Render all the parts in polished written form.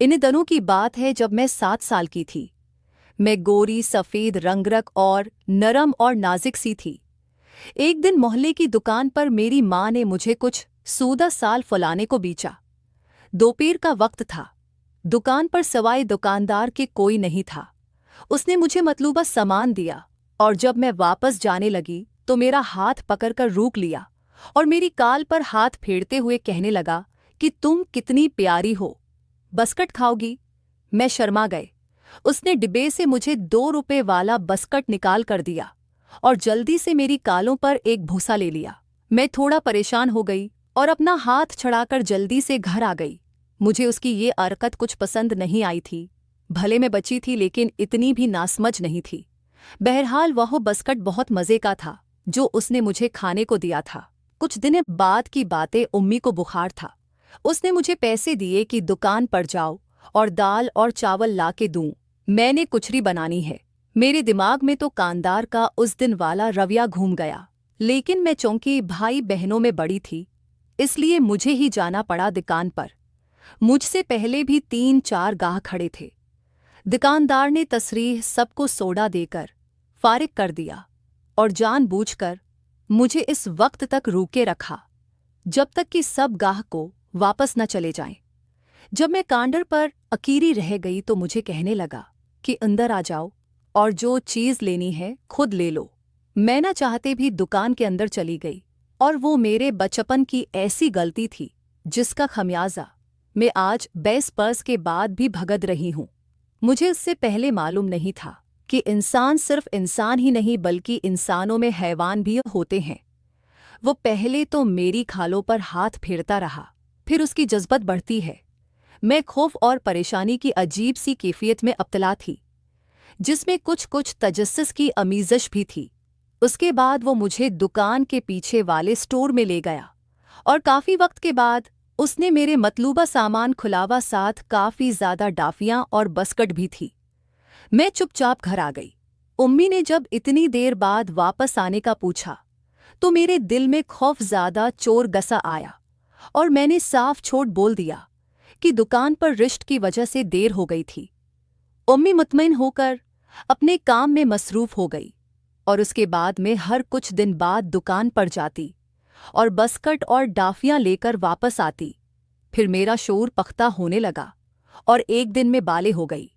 इन दिनों की बात है जब मैं 7 साल की थी। मैं गोरी सफ़ेद रंगरख और नरम और नाजुक सी थी। एक दिन मोहल्ले की दुकान पर मेरी माँ ने मुझे कुछ सूदा साल फुलाने को बेचा। दोपहर का वक्त था। दुकान पर सवाए दुकानदार के कोई नहीं था। उसने मुझे मतलूबा सामान दिया और जब मैं वापस जाने लगी तो मेरा हाथ पकड़कर रोक लिया और मेरी काल पर हाथ फेरते हुए कहने लगा कि तुम कितनी प्यारी हो, बस्कट खाओगी? मैं शर्मा गए। उसने डिब्बे से मुझे 2 रुपए वाला बस्कट निकाल कर दिया और जल्दी से मेरी कालों पर एक भूसा ले लिया। मैं थोड़ा परेशान हो गई और अपना हाथ छड़ाकर जल्दी से घर आ गई। मुझे उसकी ये हरकत कुछ पसंद नहीं आई थी। भले मैं बची थी लेकिन इतनी भी नासमझ नहीं थी। बहरहाल वह बस्कट बहुत मज़े का था जो उसने मुझे खाने को दिया था। कुछ दिन बाद की बातें, उम्मी को बुखार था। उसने मुझे पैसे दिए कि दुकान पर जाओ और दाल और चावल ला के दूं। मैंने कुचरी बनानी है। मेरे दिमाग में तो कांदार का उस दिन वाला रवैया घूम गया, लेकिन मैं चूंकि भाई बहनों में बड़ी थी इसलिए मुझे ही जाना पड़ा दुकान पर। मुझसे पहले भी 3-4 गाहक खड़े थे। दुकानदार ने तसरीह सबको सोडा देकर फारिग कर दिया और जानबूझकर मुझे इस वक्त तक रोके रखा जब तक कि सब गाहक को वापस न चले जाएं। जब मैं काउंटर पर अकेली रह गई तो मुझे कहने लगा कि अंदर आ जाओ और जो चीज़ लेनी है खुद ले लो। मैं न चाहते भी दुकान के अंदर चली गई और वो मेरे बचपन की ऐसी गलती थी जिसका खमियाजा मैं आज 22 बरस के बाद भी भुगत रही हूँ। मुझे इससे पहले मालूम नहीं था कि इंसान सिर्फ इंसान ही नहीं बल्कि इंसानों में हैवान भी होते हैं। वो पहले तो मेरी खालों पर हाथ फेरता रहा, फिर उसकी जज्बत बढ़ती है। मैं खौफ और परेशानी की अजीब सी कैफियत में अब्तला थी जिसमें कुछ कुछ तजस्सुस की अमीज़श भी थी। उसके बाद वो मुझे दुकान के पीछे वाले स्टोर में ले गया और काफ़ी वक्त के बाद उसने मेरे मतलूबा सामान खुलावा, साथ काफ़ी ज़्यादा डाफियाँ और बस्कट भी थी। मैं चुपचाप घर आ गई। उम्मी ने जब इतनी देर बाद वापस आने का पूछा तो मेरे दिल में खौफ ज़्यादा चोर गसा आया और मैंने साफ छोड़ बोल दिया कि दुकान पर रिश्त की वजह से देर हो गई थी। उम्मी मुतमईन होकर अपने काम में मसरूफ़ हो गई और उसके बाद मैं हर कुछ दिन बाद दुकान पर जाती और बस्कट और डाफियाँ लेकर वापस आती। फिर मेरा शोर पख्ता होने लगा और एक दिन में बाले हो गई।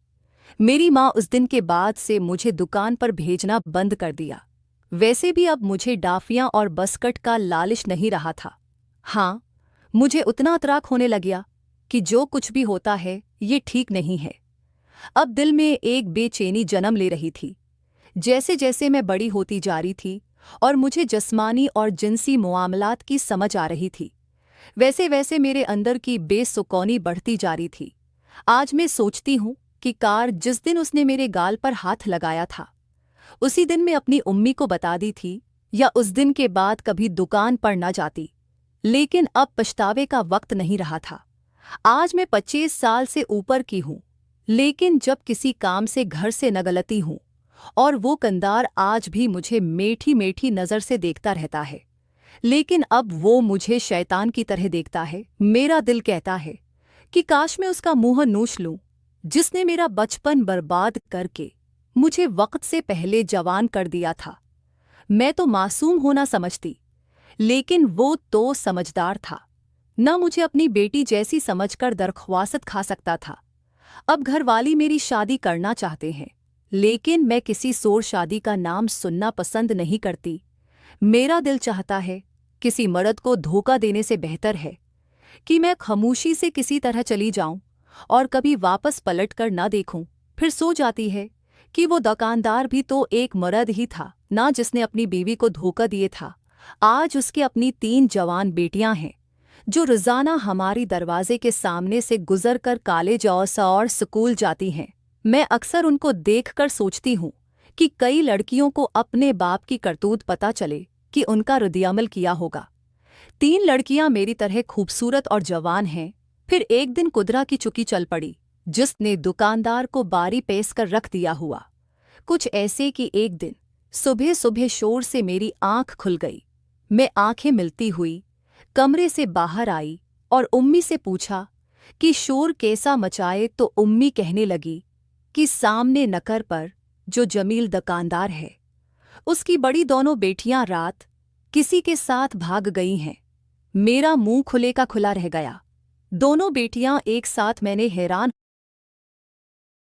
मेरी माँ उस दिन के बाद से मुझे दुकान पर भेजना बंद कर दिया। वैसे भी अब मुझे डाफियाँ और बस्कट का लालच नहीं रहा था। हाँ, मुझे उतना अतराक होने लगा कि जो कुछ भी होता है ये ठीक नहीं है। अब दिल में एक बेचैनी जन्म ले रही थी। जैसे जैसे मैं बड़ी होती जा रही थी और मुझे जिस्मानी और जिनसी मुआमलात की समझ आ रही थी, वैसे वैसे मेरे अंदर की बेसुकूनी बढ़ती जा रही थी। आज मैं सोचती हूँ कि कार जिस दिन उसने मेरे गाल पर हाथ लगाया था उसी दिन मैं अपनी उम्मी को बता दी थी या उस दिन के बाद कभी दुकान पर न जाती। लेकिन अब पछतावे का वक्त नहीं रहा था। आज मैं 25 साल से ऊपर की हूँ, लेकिन जब किसी काम से घर से न गलती हूँ और वो कंदार आज भी मुझे मीठी मीठी नज़र से देखता रहता है, लेकिन अब वो मुझे शैतान की तरह देखता है। मेरा दिल कहता है कि काश मैं उसका मुंह नोच लूं जिसने मेरा बचपन बर्बाद करके मुझे वक्त से पहले जवान कर दिया था। मैं तो मासूम होना समझती, लेकिन वो तो समझदार था। न मुझे अपनी बेटी जैसी समझकर दरख्वास्त खा सकता था। अब घरवाली मेरी शादी करना चाहते हैं, लेकिन मैं किसी शोर शादी का नाम सुनना पसंद नहीं करती। मेरा दिल चाहता है किसी मर्द को धोखा देने से बेहतर है कि मैं खामोशी से किसी तरह चली जाऊं और कभी वापस पलट कर न देखूं। फिर सो जाती है कि वो दुकानदार भी तो एक मर्द ही था ना, जिसने अपनी बीवी को धोखा दिए था। आज उसकी अपनी 3 जवान बेटियां हैं जो रोज़ाना हमारी दरवाजे के सामने से गुजर कर कॉलेज और स्कूल जाती हैं। मैं अक्सर उनको देखकर सोचती हूँ कि कई लड़कियों को अपने बाप की करतूत पता चले कि उनका रद्द-ए-अमल किया होगा। 3 लड़कियां मेरी तरह खूबसूरत और जवान हैं। फिर एक दिन कुदरा की चुकी चल पड़ी जिसने दुकानदार को बारी पेश कर रख दिया हुआ। कुछ ऐसे कि एक दिन सुबह सुबह शोर से मेरी आंख खुल गई। मैं आंखें मिलती हुई कमरे से बाहर आई और उम्मी से पूछा कि शोर कैसा मचाए तो उम्मी कहने लगी कि सामने नकर पर जो जमील दुकानदार है उसकी बड़ी दोनों बेटियां रात किसी के साथ भाग गई हैं। मेरा मुंह खुले का खुला रह गया। दोनों बेटियां एक साथ। मैंने हैरान